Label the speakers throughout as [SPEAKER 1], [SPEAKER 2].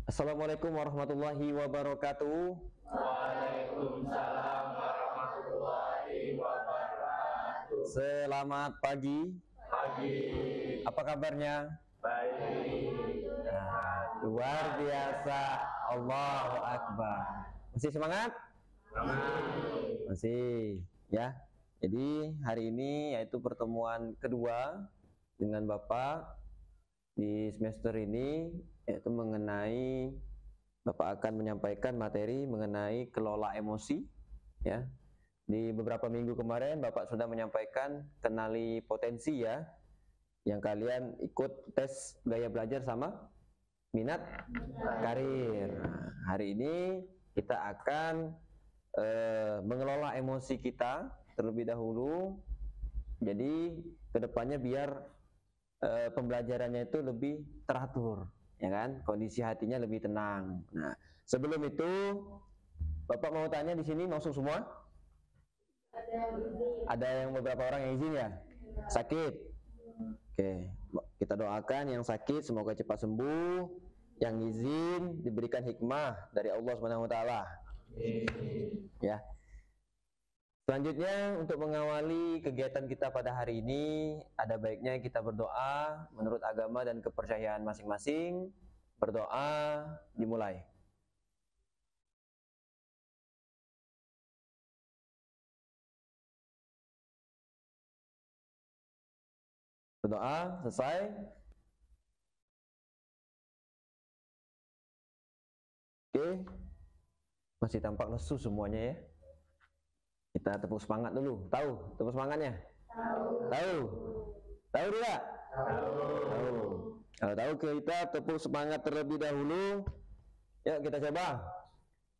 [SPEAKER 1] Assalamualaikum warahmatullahi wabarakatuh.
[SPEAKER 2] Waalaikumsalam warahmatullahi wabarakatuh.
[SPEAKER 1] Selamat pagi.
[SPEAKER 2] Pagi.
[SPEAKER 1] Apa kabarnya?
[SPEAKER 2] Baik.
[SPEAKER 1] Luar biasa. Allahu Akbar. Masih semangat?
[SPEAKER 2] Amin.
[SPEAKER 1] Masih, ya. Jadi hari ini yaitu pertemuan kedua dengan Bapak di semester ini, yaitu mengenai Bapak akan menyampaikan materi mengenai kelola emosi, ya. Di beberapa minggu kemarin Bapak sudah menyampaikan kenali potensi, ya, yang kalian ikut tes gaya belajar sama minat karir. Hari ini kita akan mengelola emosi kita terlebih dahulu. Jadi kedepannya biar pembelajarannya itu lebih teratur, ya kan? Kondisi hatinya lebih tenang. Nah, sebelum itu Bapak mau tanya di sini masuk semua? Ada yang beberapa orang yang izin, ya? Sakit? Oke, kita doakan yang sakit semoga cepat sembuh, yang izin diberikan hikmah dari Allah SWT. Ya. Selanjutnya untuk mengawali kegiatan kita pada hari ini, ada baiknya kita berdoa menurut agama dan kepercayaan masing-masing. Berdoa dimulai. Berdoa selesai. Oke. Masih tampak lesu semuanya, ya. Kita tepuk semangat dulu. Tahu tepuk semangatnya? Tahu tidak? Tahu. Kalau tahu kita tepuk semangat terlebih dahulu. Yuk kita coba.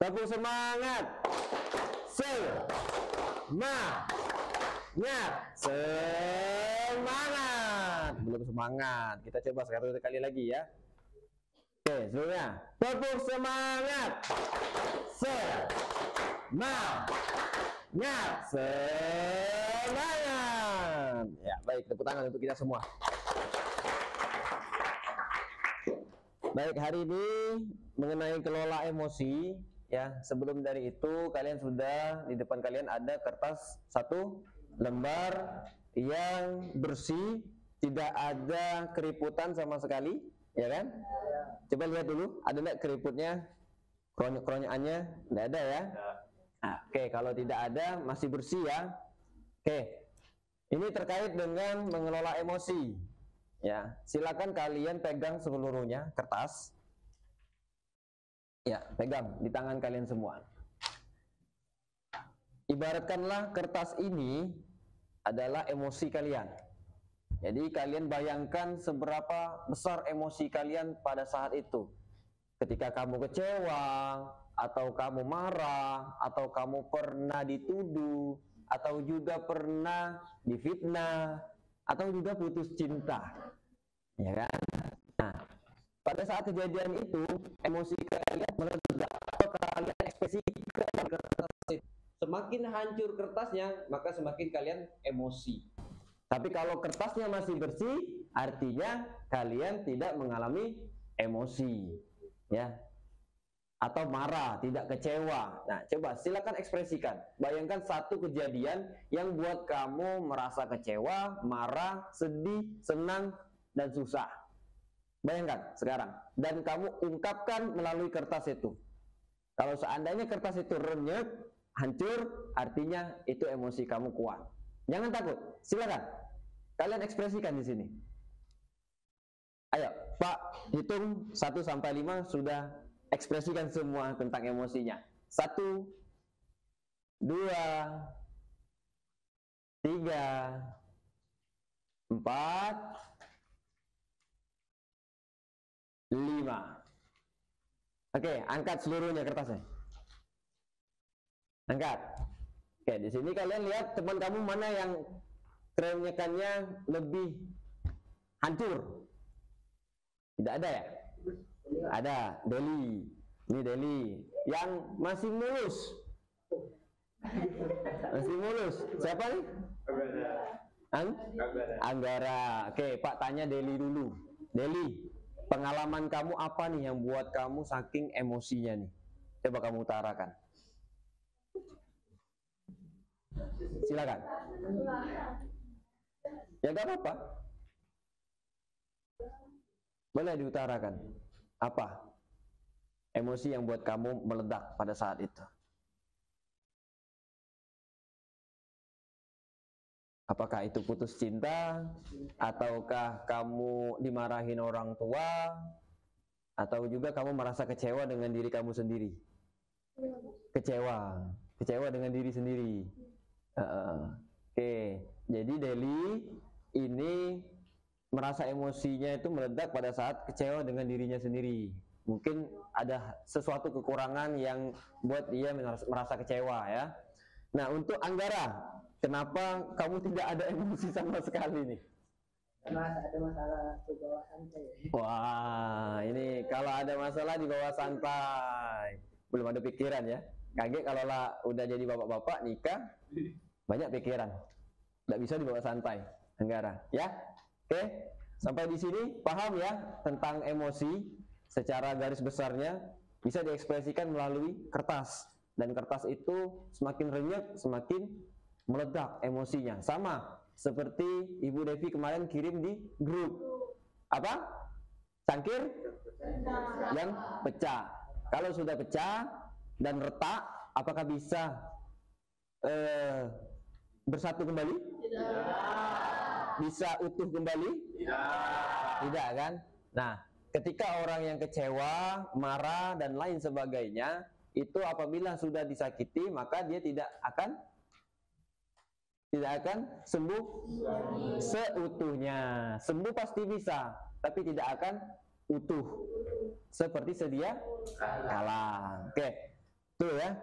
[SPEAKER 1] Tepuk semangat. Semangat. Belum semangat. Kita coba sekali lagi, ya. Oke, seluruhnya. Tepuk semangat. Semangat. Ya, baik, tepuk tangan untuk kita semua. Baik, hari ini mengenai kelola emosi, ya. Sebelum dari itu, kalian sudah di depan kalian ada kertas satu lembar yang bersih, tidak ada keriputan sama sekali, ya kan? Coba lihat dulu, ada nggak keriputnya, keronyokannya? Nggak ada, ya? Nah, oke, kalau tidak ada masih bersih, ya. Oke, ini terkait dengan mengelola emosi, ya. Silakan kalian pegang seluruhnya kertas, ya, pegang di tangan kalian semua. Ibaratkanlah kertas ini adalah emosi kalian. Jadi kalian bayangkan seberapa besar emosi kalian pada saat itu. Ketika kamu kecewa, atau kamu marah, atau kamu pernah dituduh, atau juga pernah difitnah, atau juga putus cinta, ya kan? Nah, pada saat kejadian itu emosi kalian meledak, atau kalian ekspresikan kertas itu. Semakin hancur kertasnya, maka semakin kalian emosi. Tapi kalau kertasnya masih bersih, artinya kalian tidak mengalami emosi, ya, atau marah, tidak kecewa. Nah, coba silakan ekspresikan. Bayangkan satu kejadian yang buat kamu merasa kecewa, marah, sedih, senang, dan susah. Bayangkan sekarang. Dan kamu ungkapkan melalui kertas itu. Kalau seandainya kertas itu renyek, hancur, artinya itu emosi kamu kuat. Jangan takut, silakan. Kalian ekspresikan di sini. Ayo, Pak, hitung 1 sampai 5 sudah ekspresikan semua tentang emosinya. 1, 2, 3, 4, 5. Oke, angkat seluruhnya kertasnya. Angkat. Oke, di sini kalian lihat teman kamu mana yang keronyokannya lebih hancur. Tidak ada, ya? Ada, Deli. Ini Deli. Yang masih mulus. Masih mulus. Siapa nih? Anggara. Oke, Pak tanya Deli dulu. Deli, Pengalaman kamu apa nih yang buat kamu saking emosinya nih? Coba kamu utarakan. Silakan. Ya gak apa-apa. Boleh diutarakan. Apa emosi yang buat kamu meledak pada saat itu? Apakah itu putus cinta, ataukah kamu dimarahin orang tua, atau juga kamu merasa kecewa dengan diri kamu sendiri? Kecewa dengan diri sendiri. Oke, jadi Deli ini merasa emosinya itu meledak pada saat kecewa dengan dirinya sendiri. Mungkin ada sesuatu kekurangan yang buat dia merasa kecewa ya. Nah, untuk Anggara, kenapa kamu tidak ada emosi sama sekali nih?
[SPEAKER 3] Karena ada masalah di bawah santai.
[SPEAKER 1] Wah, ini kalau ada masalah di bawah santai, belum ada pikiran ya. Kaget kalau lah udah jadi bapak-bapak nikah, banyak pikiran, nggak bisa dibawa santai, Anggara. Ya, oke. Sampai di sini paham ya tentang emosi secara garis besarnya bisa diekspresikan melalui kertas. Dan kertas itu semakin renyah, semakin meledak emosinya. Sama seperti Ibu Devi kemarin kirim di grup. Apa? Cangkir yang pecah. Kalau sudah pecah dan retak, apakah bisa bersatu kembali? Bisa utuh kembali? Tidak kan? Nah, ketika orang yang kecewa, marah, dan lain sebagainya, itu apabila sudah disakiti, maka dia tidak akan sembuh seutuhnya. Sembuh pasti bisa, tapi tidak akan utuh seperti sedia kala. Oke, tuh ya.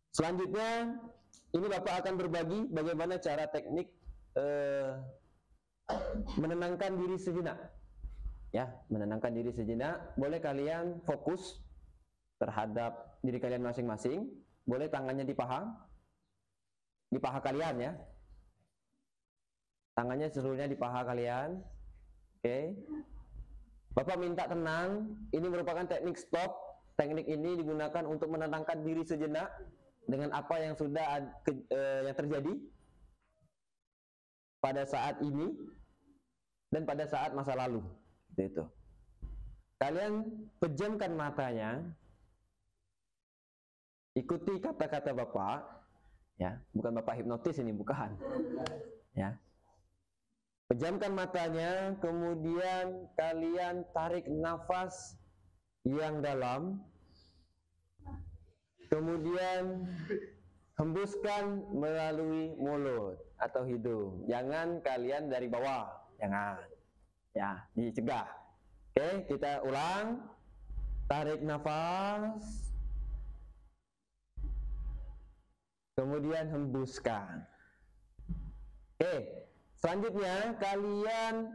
[SPEAKER 1] Selanjutnya, ini Bapak akan berbagi bagaimana cara teknik menenangkan diri sejenak. Ya, menenangkan diri sejenak. Boleh kalian fokus terhadap diri kalian masing-masing. Boleh tangannya di paha kalian ya. Tangannya seluruhnya di paha kalian. Oke. Bapak minta tenang. Ini merupakan teknik stop. Teknik ini digunakan untuk menenangkan diri sejenak dengan apa yang sudah yang terjadi pada saat ini dan pada saat masa lalu. Itu. Kalian pejamkan matanya. Ikuti kata-kata Bapak, ya, bukan Bapak hipnotis ini, bukan. Ya. Pejamkan matanya, kemudian kalian tarik nafas yang dalam, kemudian hembuskan melalui mulut atau hidung. Jangan kalian dari bawah, jangan. Ya, dicegah. Oke, kita ulang. Tarik nafas. Kemudian hembuskan. Oke, selanjutnya kalian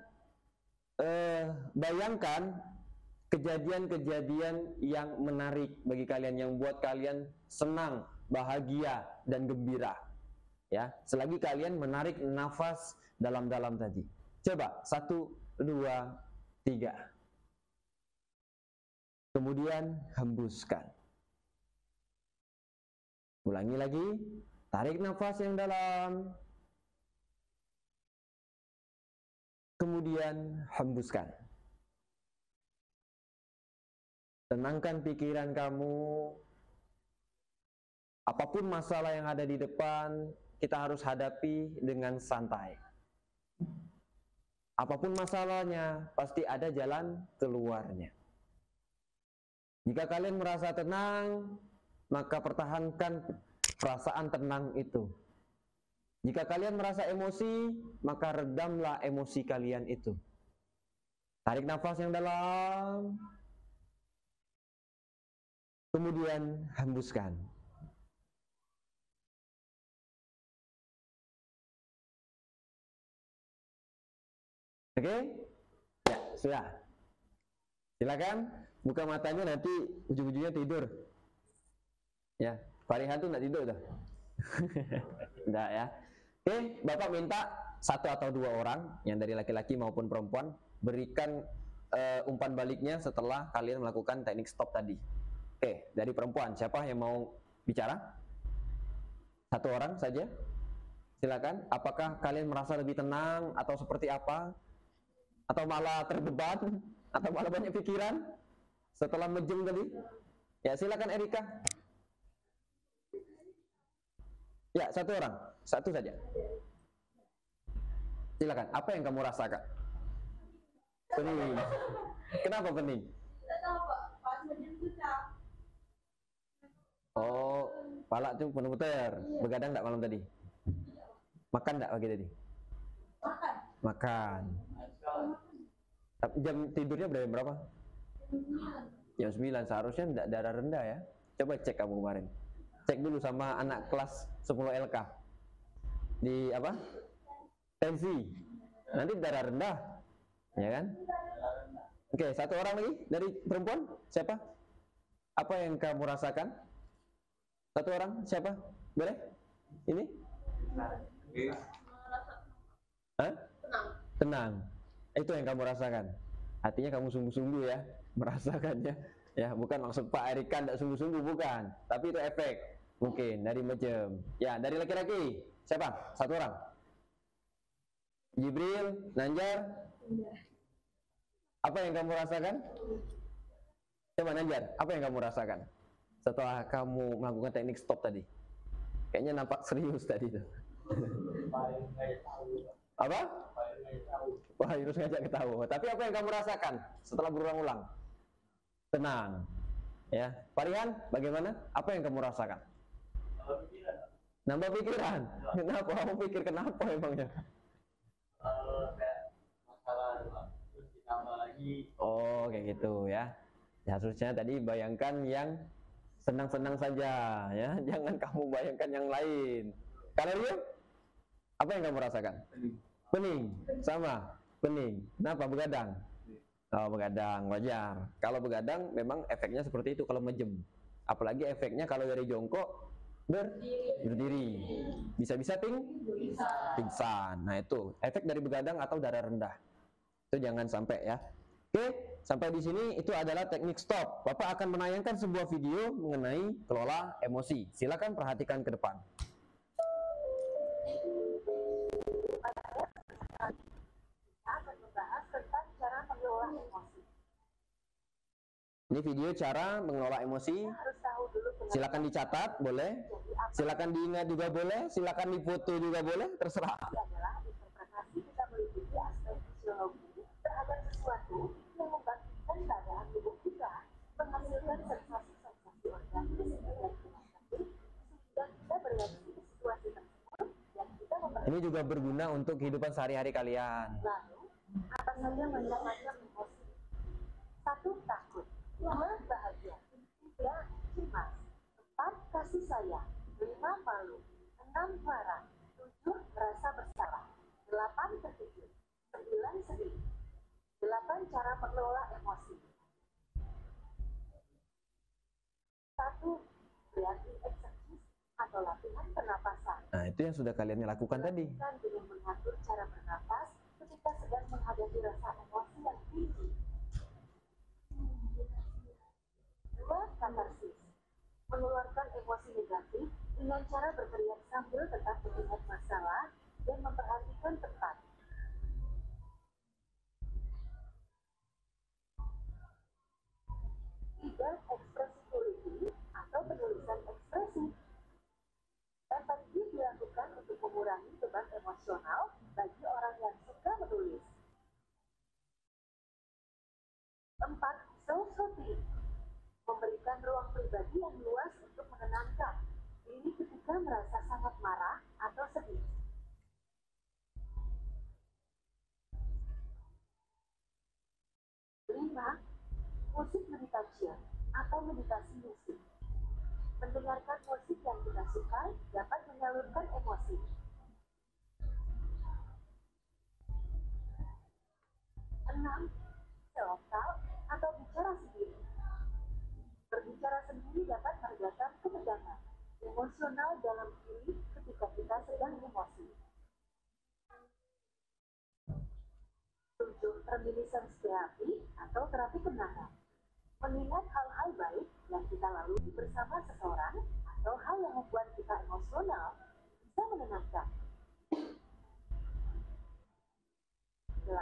[SPEAKER 1] bayangkan kejadian-kejadian yang menarik bagi kalian, yang buat kalian senang, bahagia, dan gembira. Ya, selagi kalian menarik nafas dalam-dalam tadi. Coba, 1, 2, 3. Kemudian hembuskan. Ulangi lagi, tarik nafas yang dalam, kemudian hembuskan. Tenangkan pikiran kamu. Apapun masalah yang ada di depan, kita harus hadapi dengan santai. Apapun masalahnya, pasti ada jalan keluarnya. Jika kalian merasa tenang, maka pertahankan perasaan tenang itu. Jika kalian merasa emosi, maka redamlah emosi kalian itu. Tarik nafas yang dalam, kemudian hembuskan. Oke? Ya, sudah. Silakan buka matanya, nanti ujung-ujungnya tidur. Ya, Farihan tuh nggak tidur dah. Enggak ya. Oke, Bapak minta 1 atau 2 orang yang dari laki-laki maupun perempuan berikan umpan baliknya setelah kalian melakukan teknik stop tadi. Oke, dari perempuan siapa yang mau bicara? Satu orang saja. Silakan. Apakah kalian merasa lebih tenang atau seperti apa? Atau malah terbeban? Atau malah banyak pikiran setelah mejem tadi? Ya, silakan Erika. Ya, satu orang, satu saja. Silakan. Apa yang kamu rasakan? Pening. Kenapa pening? Oh, pala tuh penuh-puter. Begadang enggak malam tadi? Makan enggak pagi tadi? Makan. Tapi jam tidurnya berapa? Jam 9. Seharusnya enggak darah rendah ya. Coba cek kamu kemarin. Cek dulu sama anak kelas 10 LK. Di apa? Tensi. Nanti darah rendah. Ya kan? Oke, satu orang lagi dari perempuan. Siapa? Apa yang kamu rasakan? Satu orang, siapa? Boleh? Ini? Hah? Tenang. Itu yang kamu rasakan. Artinya kamu sungguh-sungguh ya merasakannya. Ya, bukan maksud Pak Erika tidak sungguh-sungguh, bukan. Tapi itu efek. Mungkin dari mejem. Ya, dari laki-laki. Siapa? Satu orang. Jibril, Nanjar. Apa yang kamu rasakan? Coba Nanjar, apa yang kamu rasakan setelah kamu melakukan teknik stop tadi? Kayaknya nampak serius tadi tuh. Apa? Wah, harus ngajak ketawa. Tapi apa yang kamu rasakan setelah berulang-ulang? Tenang. Ya, Parihan, bagaimana? Apa yang kamu rasakan? Nambah pikiran. Kenapa? Kamu pikir kenapa emangnya? Oh, kayak gitu ya. Ya, harusnya tadi bayangkan yang senang-senang saja ya, jangan kamu bayangkan yang lain. Kalau Rio, apa yang kamu rasakan? Pening, sama, pening. Kenapa? Begadang. Oh, begadang, wajar. Kalau begadang memang efeknya seperti itu kalau mejem. Apalagi efeknya kalau dari jongkok berdiri. Bisa-bisa pingsan. Nah, itu efek dari begadang atau darah rendah. Itu jangan sampai ya. Oke, sampai di sini itu adalah teknik stop. Bapak akan menayangkan sebuah video mengenai kelola emosi. Silakan perhatikan ke depan. Ini video cara mengelola emosi. Silakan dicatat, boleh. Silakan diingat juga boleh. Silakan difoto juga boleh. Terserah.
[SPEAKER 4] Adalah interpretasi kita meliputi aspek fisiologi terhadap sesuatu yang membangkitkan keadaan tubuh kita, menghasilkan sensasi-sensasi organik dan kinestetik sehingga kita bereaksi di situasi tersebut yang kita memperhatikan.
[SPEAKER 1] Ini juga berguna untuk kehidupan sehari-hari kalian.
[SPEAKER 4] Lalu, apa saja macam-macam emosi? 1. Takut. 2. Bahagia. 3. Cemas. 4. Kasih sayang. 5. Malu. 6. Marah. 7. Merasa bersalah. 8. Terkejut. 9. Sedih. 8. Cara mengelola emosi. 1. Breathing exercise atau latihan pernapasan.
[SPEAKER 1] Nah, itu yang sudah kalian lakukan tadi.
[SPEAKER 4] Lakukan dengan mengatur cara bernapas ketika sedang menghadapi rasa emosi yang tinggi. 2. Katarsis. Mengeluarkan emosi negatif dengan cara berteriak sambil tetap mengingat masalah dan memperhatikan tempat. 3. Expressibility atau penulisan ekspresif. Efektif dilakukan untuk mengurangi beban emosional bagi orang yang suka menulis. 4. Self-soothing. Memberikan ruang pribadi yang luas untuk menenangkan diri ketika merasa sangat marah atau sedih. 5. Musik meditation atau meditasi musik. Mendengarkan musik yang kita suka dapat menyalurkan emosi. 6. Self-talk atau bicara sendiri. Berbicara sendiri dapat meredakan ketegangan emosional dalam diri ketika kita sedang emosi. 7. reminiscence terapi atau terapi kenangan. Mengingat hal-hal baik yang kita lalui bersama seseorang atau hal yang membuat kita emosional bisa menenangkan. 8.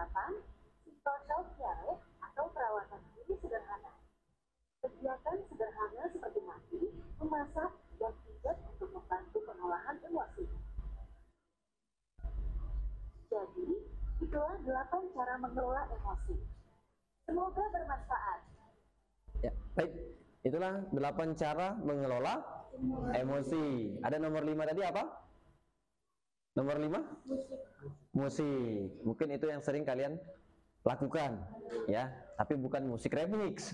[SPEAKER 4] Simple self-care atau perawatan diri sederhana. Kegiatan sederhana seperti mandi, memasak, dan pijat untuk membantu pengolahan emosi. Jadi, itulah 8 cara mengelola emosi. Semoga bermanfaat.
[SPEAKER 1] Ya, baik. Itulah 8 cara mengelola emosi. Ada nomor 5 tadi apa? Nomor 5? Musik. Mungkin itu yang sering kalian lakukan, ya. Tapi bukan musik remix.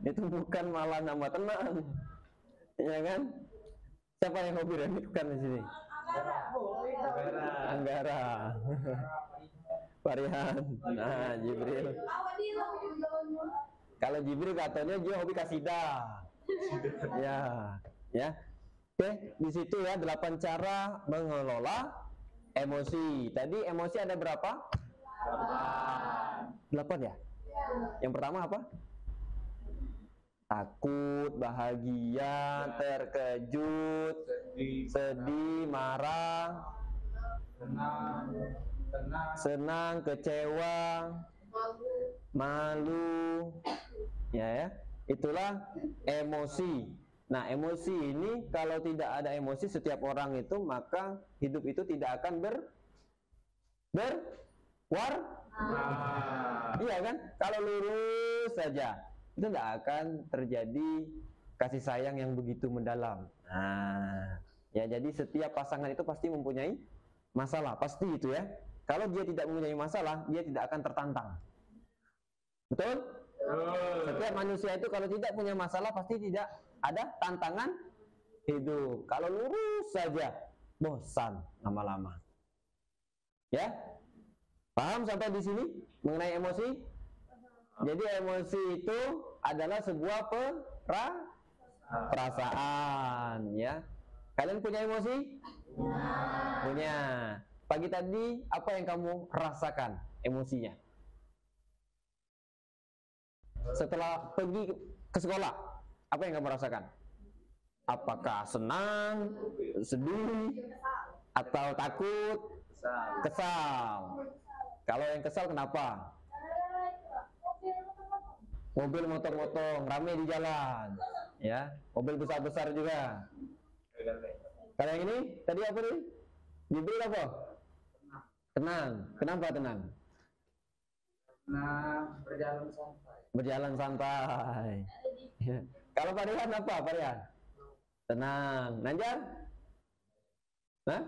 [SPEAKER 1] Itu bukan malah nama tenang, ya kan? Siapa yang hobi remix kan di sini? Anggara. Varian. Nah, Jibril. Kalau Jibril katanya dia hobi kasidah. Ya, ya. Oke, di situ ya 8 cara mengelola emosi. Tadi emosi ada berapa? 8 ya? Yang pertama apa? Takut, bahagia, terkejut, sedih, marah, senang, kecewa, malu, ya. Itulah emosi. Nah, emosi ini kalau tidak ada emosi setiap orang itu, maka hidup itu tidak akan iya kan? Kalau lurus saja, itu tidak akan terjadi kasih sayang yang begitu mendalam. Nah, ya, jadi setiap pasangan itu pasti mempunyai masalah, pasti itu ya. Kalau dia tidak mempunyai masalah, dia tidak akan tertantang. Betul? Setiap manusia itu kalau tidak punya masalah pasti tidak ada tantangan hidup. Kalau lurus saja, bosan lama-lama. Ya? Paham sampai di sini mengenai emosi? Jadi emosi itu adalah sebuah perasaan, ya. Kalian punya emosi? Punya. Pagi tadi apa yang kamu rasakan emosinya? Setelah pergi ke sekolah, apa yang kamu rasakan? Apakah senang, sedih, atau takut, kesal? Kalau yang kesal kenapa? Mobil motong-motong, rame di jalan, ya. Mobil besar-besar juga. Kalau yang ini tadi apa nih? Jibril apa? Tenang. Kenapa tenang?
[SPEAKER 2] Nah, berjalan santai.
[SPEAKER 1] Berjalan santai. Ya. Kalau Parihan apa Parihan? Tenang. Nanjar? Hah?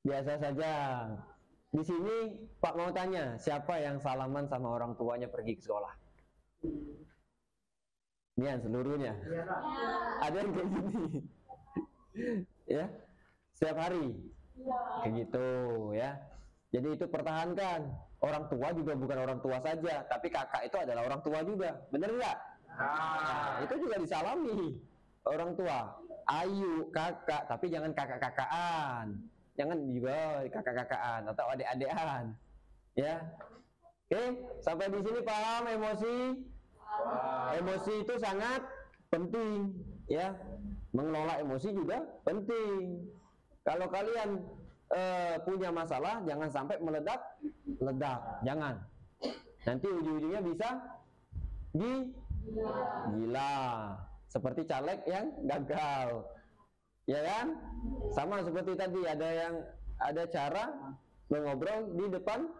[SPEAKER 1] Biasa saja. Di sini Pak mau tanya, siapa yang salaman sama orang tuanya pergi ke sekolah? Nian seluruhnya. Ada yang kayak gini. Ya. Setiap hari. Kayak gitu ya. Jadi itu pertahankan. Orang tua juga bukan orang tua saja, tapi kakak itu adalah orang tua juga. Bener nggak? Nah, itu juga disalami orang tua. Ayu kakak, tapi jangan kakak-kakaan. Jangan juga kakak-kakaan atau adik-adikan. Ya. Oke, sampai di sini paham emosi? Emosi itu sangat penting, ya. Mengelola emosi juga penting. Kalau kalian punya masalah, jangan sampai meledak, jangan. Nanti ujung-ujungnya bisa gila, seperti caleg yang gagal, ya kan? Sama seperti tadi ada cara mengobrol di depan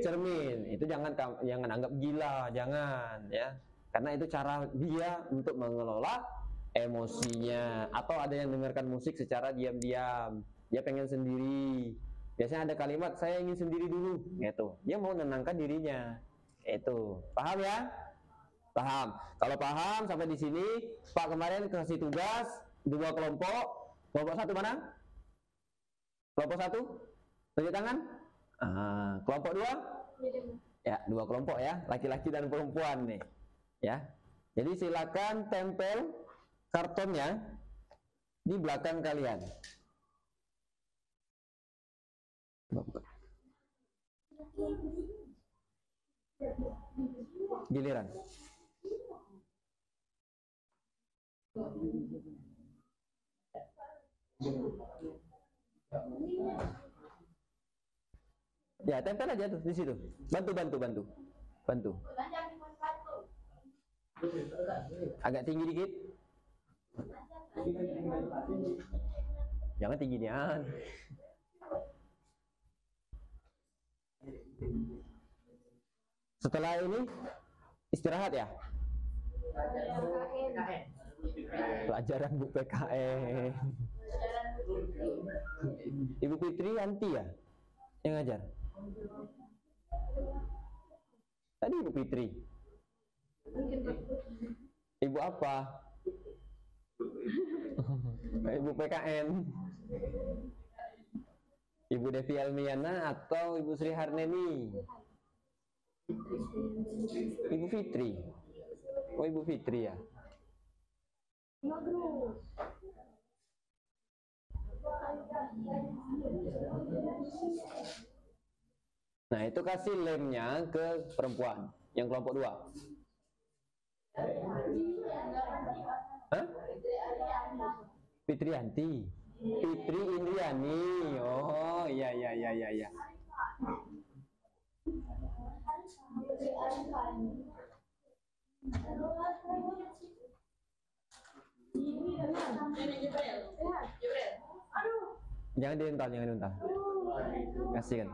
[SPEAKER 1] cermin, itu jangan anggap gila, jangan ya, karena itu cara dia untuk mengelola emosinya. Atau ada yang dengarkan musik secara diam-diam, dia pengen sendiri, biasanya ada kalimat saya ingin sendiri dulu, gitu. Dia mau menenangkan dirinya, itu. Paham ya? Paham. Kalau paham sampai di sini, Pak kemarin kasih tugas 2 kelompok. Kelompok 1 mana? Kelompok 1 tunjuk tangan. Kelompok 2? Ya, 2 kelompok ya, laki-laki dan perempuan nih, ya. Jadi silakan tempel kartonnya di belakang kalian. Giliran. Ya, tempel aja tuh di situ. Bantu. Agak tinggi dikit. Jangan tinggi nian. Setelah ini istirahat ya. Pelajaran Bu PKN. Ibu Fitri Yanti ya yang ngajar. Tadi Ibu Fitri. Ibu apa? Ibu PKN. Ibu Devi Almiana atau Ibu Sri Harneni? Ibu Fitri. Oh, Ibu Fitri ya. Nah, itu kasih lemnya ke perempuan yang kelompok 2. Hah? Fitrianti. Fitri Indriani. Oh, iya. Jangan diuntal. Kasih kan.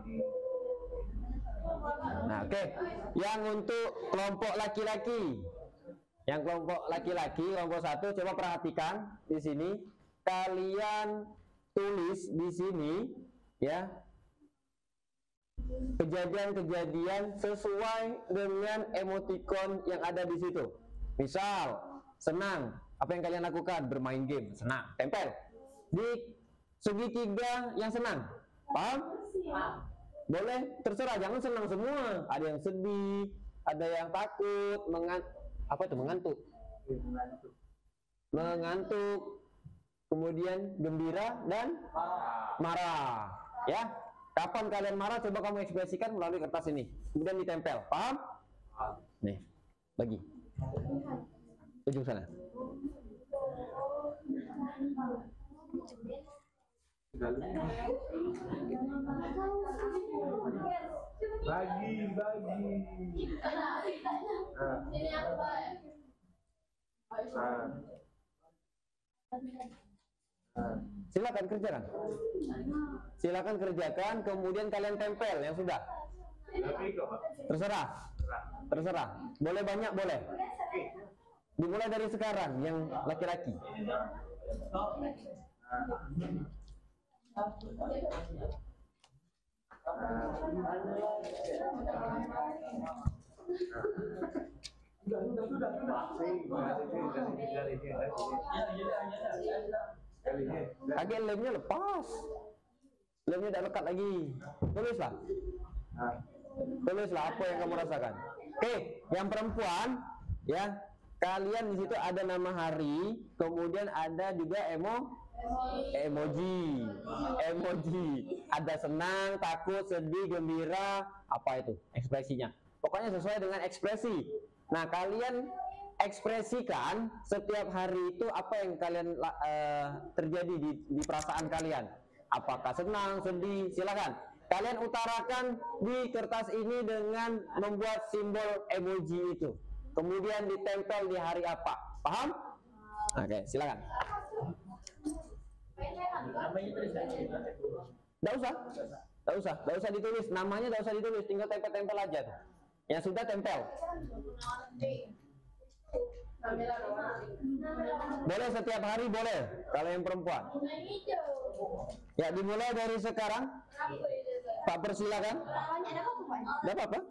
[SPEAKER 1] Nah, oke. Yang untuk kelompok laki-laki. Yang kelompok laki-laki, kelompok 1, coba perhatikan di sini. Kalian tulis di sini ya. Kejadian-kejadian sesuai dengan emoticon yang ada di situ. Misal, senang. Apa yang kalian lakukan? Bermain game. Senang. Tempel. Di segitiga yang senang. Paham? Boleh, terserah, jangan senang semua. Ada yang sedih, ada yang takut, mengantuk, kemudian gembira dan marah. Ya, kapan kalian marah? Coba kamu ekspresikan melalui kertas ini, kemudian ditempel. Paham? Nih, bagi ujung sana.
[SPEAKER 2] Bagi. Silakan kerjakan, kemudian kalian tempel yang sudah. Terserah. Boleh banyak, boleh. Dimulai dari sekarang yang laki-laki. Agak lemnya lepas. Lemnya tidak lekat lagi. Tulislah apa yang kamu rasakan. Oke, yang perempuan ya, kalian di situ ada nama hari, kemudian ada juga emoji. Ada senang, takut, sedih, gembira, apa itu ekspresinya. Pokoknya sesuai dengan ekspresi. Nah, kalian ekspresikan setiap hari itu apa yang kalian terjadi di perasaan kalian. Apakah senang, sedih, silakan. Kalian utarakan di kertas ini dengan membuat simbol emoji itu. Kemudian ditempel di hari apa. Paham? Oke, silakan. Nggak usah ditulis. Namanya nggak usah ditulis, tinggal tempel-tempel aja tuh. Yang sudah tempel. Boleh setiap hari, boleh. Kalau yang perempuan. Ya, dimulai dari sekarang. Pak, persilakan. Nggak apa-apa.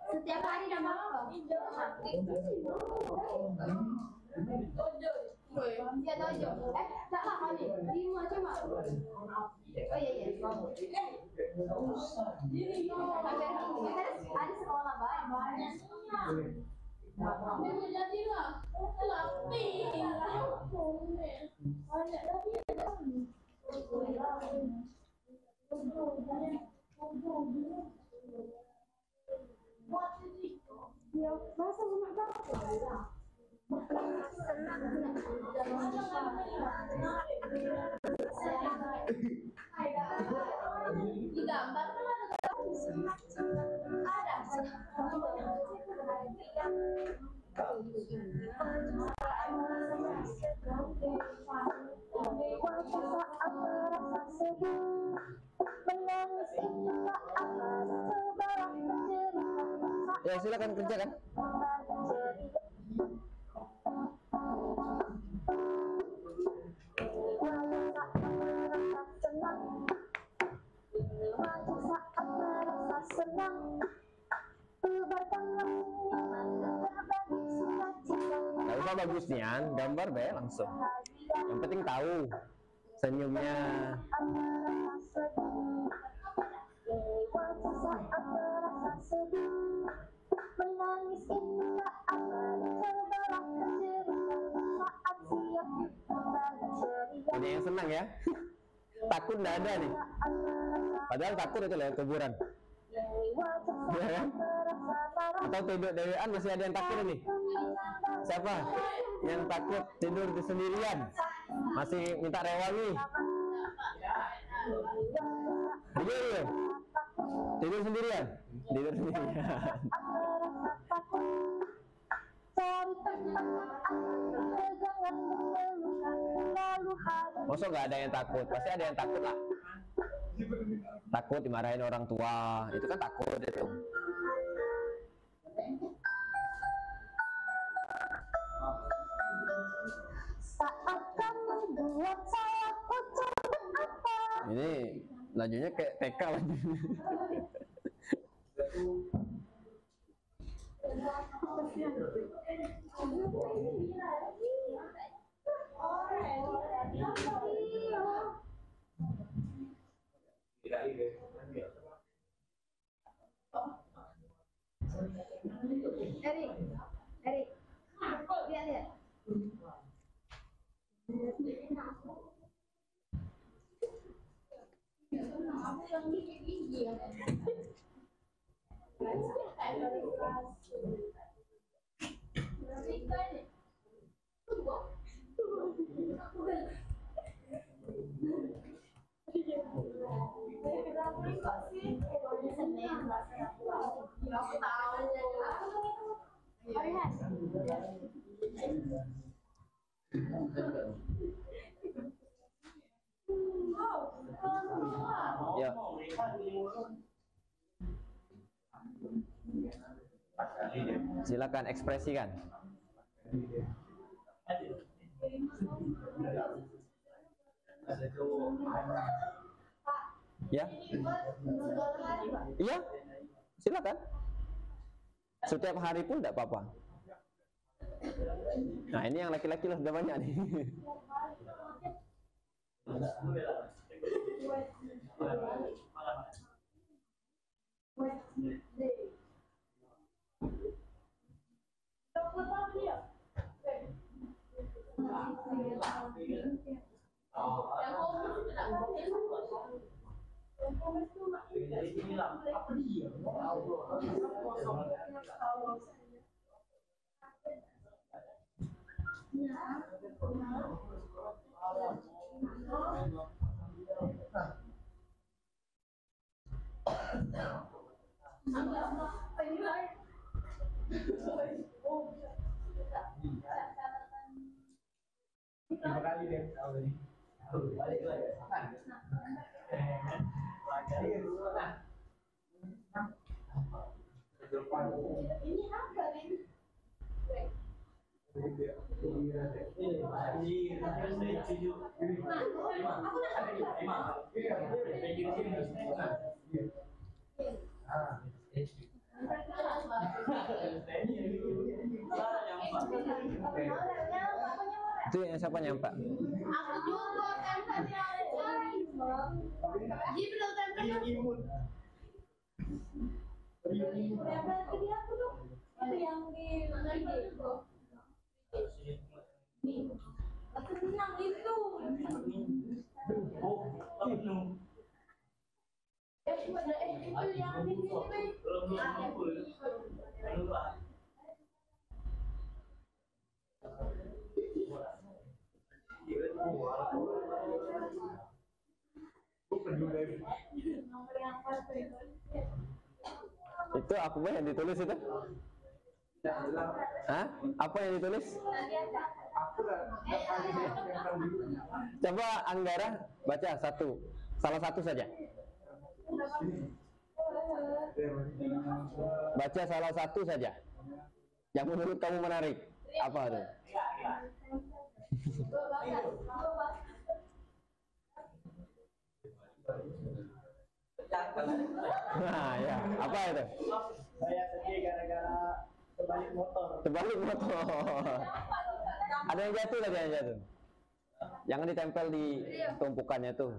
[SPEAKER 4] Setiap hari nama apa? Ya tojo. Tak lah kali. 5 cuma. Oh iya. Ada sekolah baik.
[SPEAKER 1] Ya silakan kerjakan. Gak usah bagus nian, gambar be langsung. Yang penting tahu senyumnya. Ini yang senang ya. Takut nggak ada nih. Padahal takut itu loh kuburan. Ya kan? Atau tidur dewean masih ada yang takut ini. Siapa yang takut tidur sendirian? Masih minta rewangi. Tidur, tidur sendirian. Tidur sendirian. Masa nggak ada yang takut? Pasti ada yang takut lah. Takut dimarahin orang tua, itu kan takut itu. Ini lajunya kayak TK lagi.
[SPEAKER 3] Erik, lihat.
[SPEAKER 1] Ya. Silakan ekspresikan. Ya. Iya. Silakan. Setiap hari pun tidak apa-apa. Nah, ini yang laki-laki lah sudah banyak nih. Itu yang siapa nyampak?
[SPEAKER 3] yang di mana itu? Aku senang itu. Itu yang di
[SPEAKER 2] Itu apa yang ditulis itu? Hah? Apa yang ditulis? Coba Anggara baca salah satu saja. Baca salah satu saja yang menurut kamu menarik. Apa itu? Nah, ya, apa itu?
[SPEAKER 5] Saya sedih gara-gara terbalik motor.
[SPEAKER 2] Terbalik motor. Ada yang jatuh tadi, yang jatuh. Jangan ditempel di tumpukannya tuh.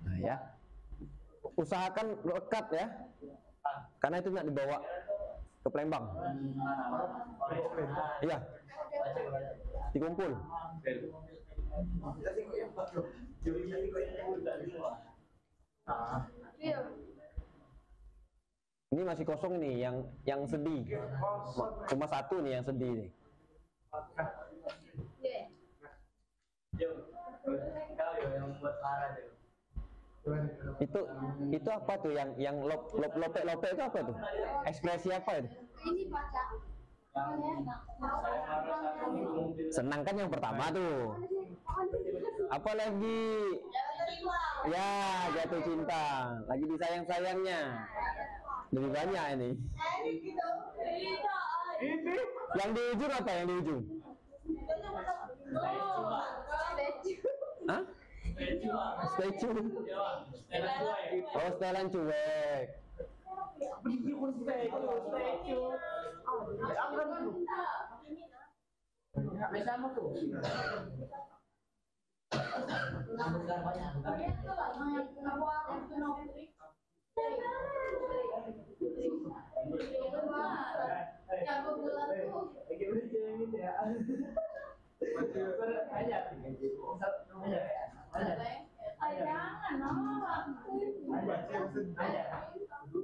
[SPEAKER 2] Nah, ya. Usahakan lekat ya. Karena itu nggak dibawa ke Palembang. Iya. Dikumpul. Ini masih kosong nih yang sedih. Cuma satu nih yang sedih nih. Itu apa tuh yang lope itu apa tuh? Ekspresi apa itu?
[SPEAKER 3] ini baca.
[SPEAKER 2] Senang kan yang pertama tuh. Apa lagi? Ya, jatuh cinta. Lagi disayang-sayangnya. Lebih banyak ini. Yang di ujung apa yang di ujung? Hah? Statue. Oh, setelan cuek.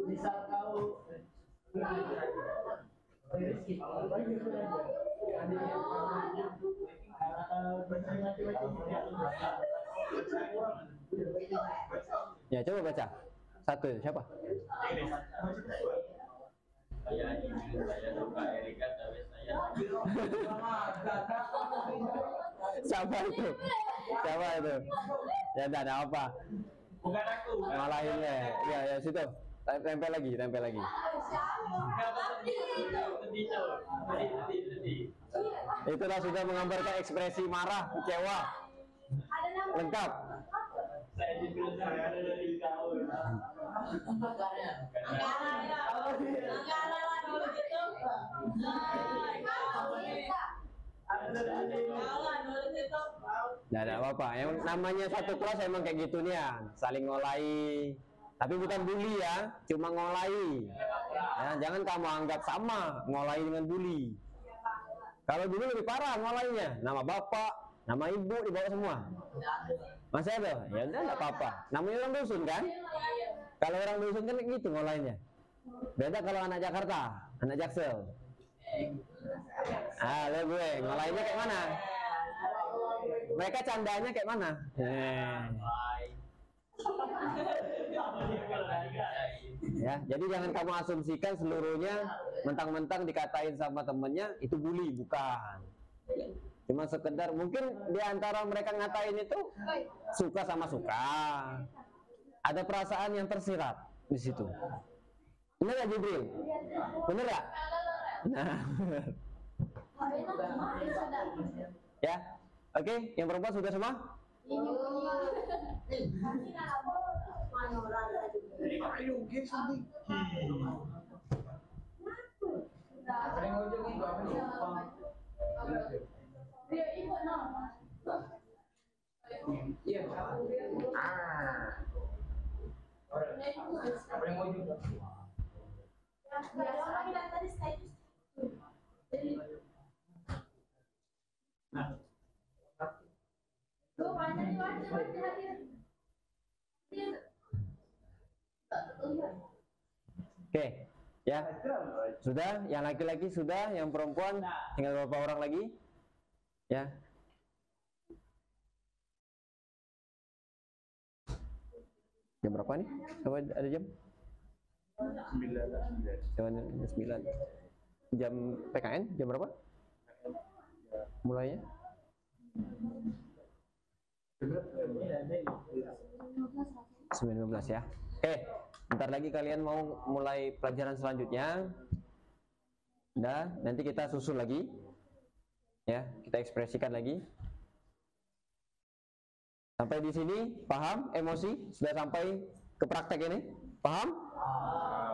[SPEAKER 5] Bisa tahu
[SPEAKER 2] Ya, coba baca. Satu, siapa? Siapa itu? Siapa itu? Ya, enggak ada apa.
[SPEAKER 5] bukan aku.
[SPEAKER 2] Ngalahinnya. Ya, situ. Tempel lagi. Itulah sudah menggambarkan ekspresi marah, kecewa. Lengkap.
[SPEAKER 5] Saya ditulis saya ada dari kau.
[SPEAKER 2] Nggak ada apa-apa. Yang namanya satu kelas emang kayak gitu nih ya, saling ngolai. Tapi bukan bully ya, cuma ngolai. Ya, jangan kamu anggap sama ngolai dengan bully. Kalau dulu lebih parah ngolainya, nama bapak, nama ibu dibawa semua. Masih ada? Ya udah nggak apa-apa. Namanya orang dusun kan? Kalau orang dusun kan gitu ngolainya. Beda kalau anak Jakarta, anak Jaksel. Ah, lihat gue ngolainya kayak mana? Mereka candanya kayak mana? Ya, jadi jangan kamu asumsikan seluruhnya mentang-mentang dikatain sama temennya itu bully, bukan. Cuma sekedar mungkin di antara mereka ngatain itu suka sama suka. Ada perasaan yang tersirat di situ. Bener gak Jibril? Bener gak? Nah, ya, oke, yang perempuan sudah semua? Oke, ya. Sudah, yang laki-laki sudah, yang perempuan tinggal berapa orang lagi? Ya. Jam berapa nih? Coba ada jam? 9. Jam PKN jam berapa? Mulainya? 9.15 ya. Oke, bentar lagi kalian mau mulai pelajaran selanjutnya. Nah, nanti kita susul lagi. Ya, kita ekspresikan lagi. Sampai di sini paham emosi? Sudah sampai ke praktek ini? Paham?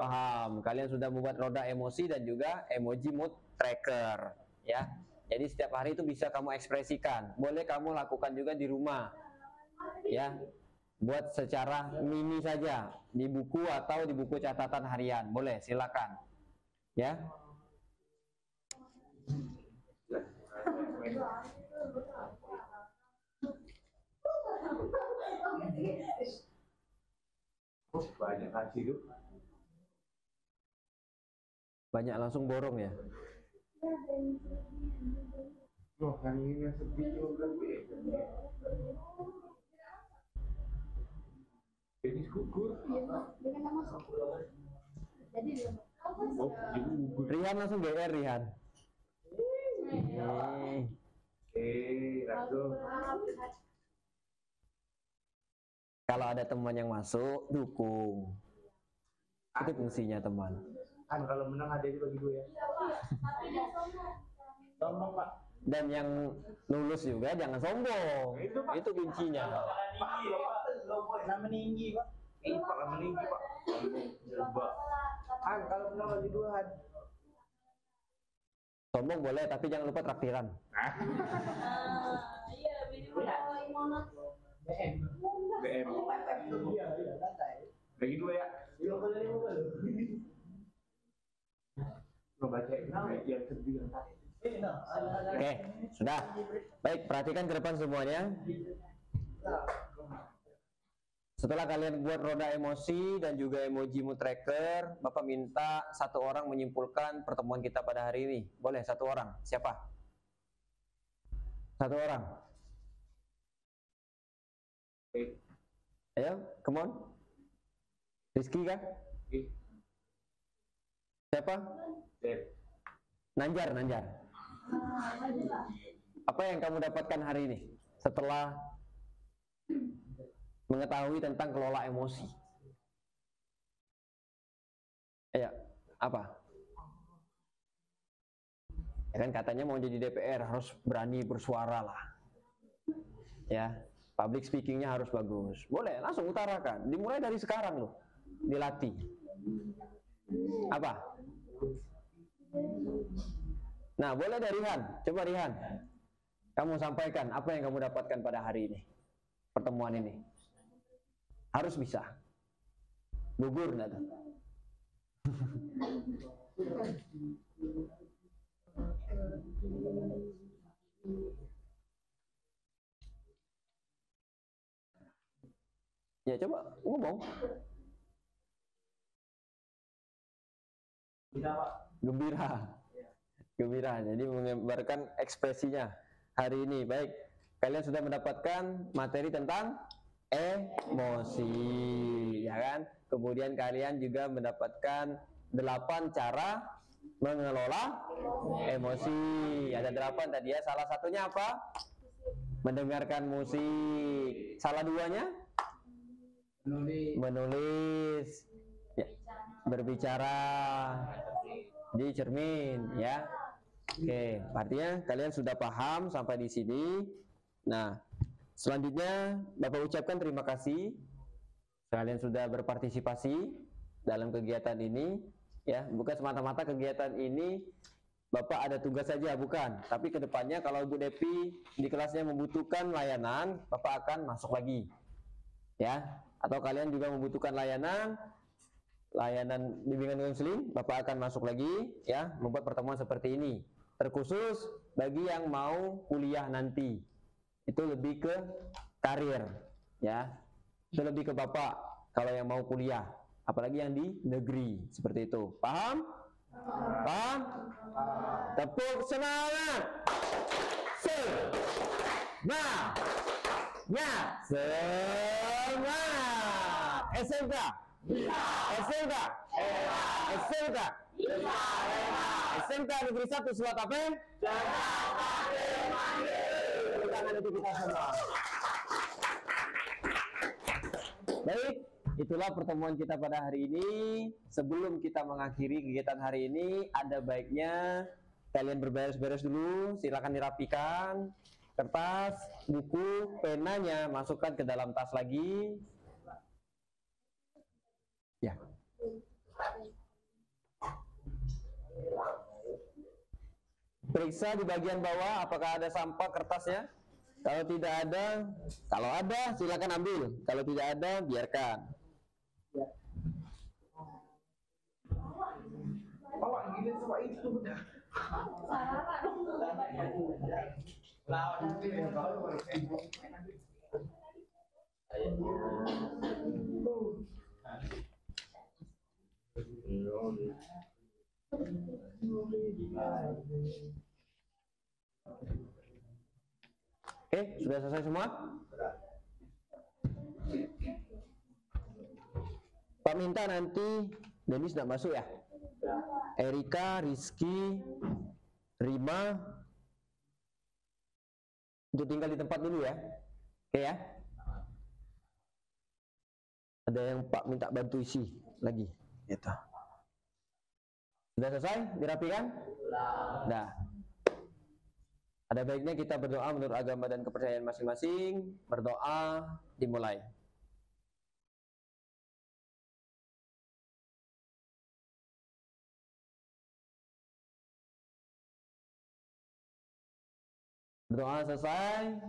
[SPEAKER 2] Paham. Kalian sudah membuat roda emosi dan juga emoji mood tracker, ya. Jadi setiap hari itu bisa kamu ekspresikan. Boleh kamu lakukan juga di rumah. Ya. Buat secara mini saja di buku atau di buku catatan harian. Boleh, silakan. Ya.
[SPEAKER 6] Banyak kasih tuh.
[SPEAKER 2] Banyak langsung borong ya.
[SPEAKER 6] Oh, hari ini sepi juga. Jadi gugur. Oh, jadi gugur.
[SPEAKER 2] Rihan langsung GR Rihan.
[SPEAKER 6] Ratu.
[SPEAKER 2] Kalau ada teman yang masuk, dukung. Itu fungsinya teman.
[SPEAKER 6] Kan kalau menang ada bagi 2 ya. Sombong Pak.
[SPEAKER 2] Dan yang lulus juga jangan sombong. Itu kuncinya.
[SPEAKER 5] Nama meninggi Pak.
[SPEAKER 6] Pak meninggi Pak. Coba.
[SPEAKER 5] Kan kalau menang bagi 2 Han.
[SPEAKER 2] Sombong boleh, tapi jangan lupa traktiran.
[SPEAKER 6] BM. Bagi 2 ya. Baca yang sedih yang tadi.
[SPEAKER 2] Oke, sudah. Baik, perhatikan ke depan semuanya. Setelah kalian buat roda emosi dan juga emoji mood tracker, Bapak minta satu orang menyimpulkan pertemuan kita pada hari ini. Boleh, satu orang. Siapa? Satu orang. Ayo, come on. Rizky kah? Siapa? Nanjar. Apa yang kamu dapatkan hari ini setelah mengetahui tentang kelola emosi? Ya, apa? Ya kan katanya mau jadi DPR harus berani bersuara lah. Ya, public speakingnya harus bagus. Boleh, langsung utarakan. Dimulai dari sekarang loh, dilatih. Apa? Nah, boleh dari Rihan. Coba Rihan, kamu sampaikan apa yang kamu dapatkan pada hari ini, pertemuan ini. Harus bisa. Gugur enggak tuh? Ya coba ngomong. Gembira. Jadi mengembarkan ekspresinya hari ini. Baik, kalian sudah mendapatkan materi tentang emosi, ya kan? Kemudian kalian juga mendapatkan 8 cara mengelola emosi. Ada 8 tadi ya. Salah satunya apa? Mendengarkan musik. Salah 2-nya? Menulis. Ya. Berbicara di cermin, ya. Oke, artinya kalian sudah paham sampai di sini. Nah, selanjutnya Bapak ucapkan terima kasih. Kalian sudah berpartisipasi dalam kegiatan ini, ya. Bukan semata-mata kegiatan ini Bapak ada tugas saja, bukan. Tapi kedepannya kalau Ibu Depi di kelasnya membutuhkan layanan, Bapak akan masuk lagi, ya. Atau kalian juga membutuhkan layanan, layanan bimbingan konseling, Bapak akan masuk lagi ya, membuat pertemuan seperti ini. Terkhusus bagi yang mau kuliah nanti. Itu lebih ke karir ya. Itu lebih ke Bapak kalau yang mau kuliah, apalagi yang di negeri seperti itu. Paham? Paham? Tepuk semangat. Semangat. Semangat. SMK. SMK. SMK. SMK Negeri 1 Selat Apen. Tepuk tangan untuk kita semua. Baik, itulah pertemuan kita pada hari ini. Sebelum kita mengakhiri kegiatan hari ini, ada baiknya kalian berberes-beres dulu. Silakan dirapikan kertas, buku, penanya masukkan ke dalam tas lagi. Ya. Periksa di bagian bawah apakah ada sampah kertasnya. Kalau tidak ada, kalau ada silakan ambil. Kalau tidak ada, biarkan.
[SPEAKER 6] Bawa gini sama itu.
[SPEAKER 2] Oke, sudah selesai semua? Pak minta nanti Denis tidak masuk ya? Erika, Rizky, Rima untuk tinggal di tempat dulu ya. Oke ya? Ada yang Pak minta bantu isi lagi. Gitu. Sudah selesai dirapikan? Nah, ada baiknya kita berdoa menurut agama dan kepercayaan masing-masing. Berdoa dimulai. Berdoa selesai.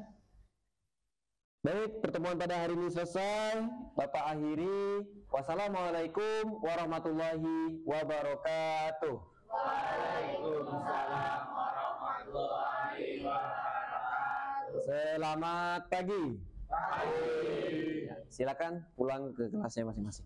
[SPEAKER 2] Baik, pertemuan pada hari ini selesai. Bapak akhiri. Wassalamualaikum warahmatullahi wabarakatuh.
[SPEAKER 6] Waalaikumsalam warahmatullahi wabarakatuh.
[SPEAKER 2] Selamat pagi.
[SPEAKER 6] Pagi.
[SPEAKER 2] Silakan pulang ke kelasnya masing-masing.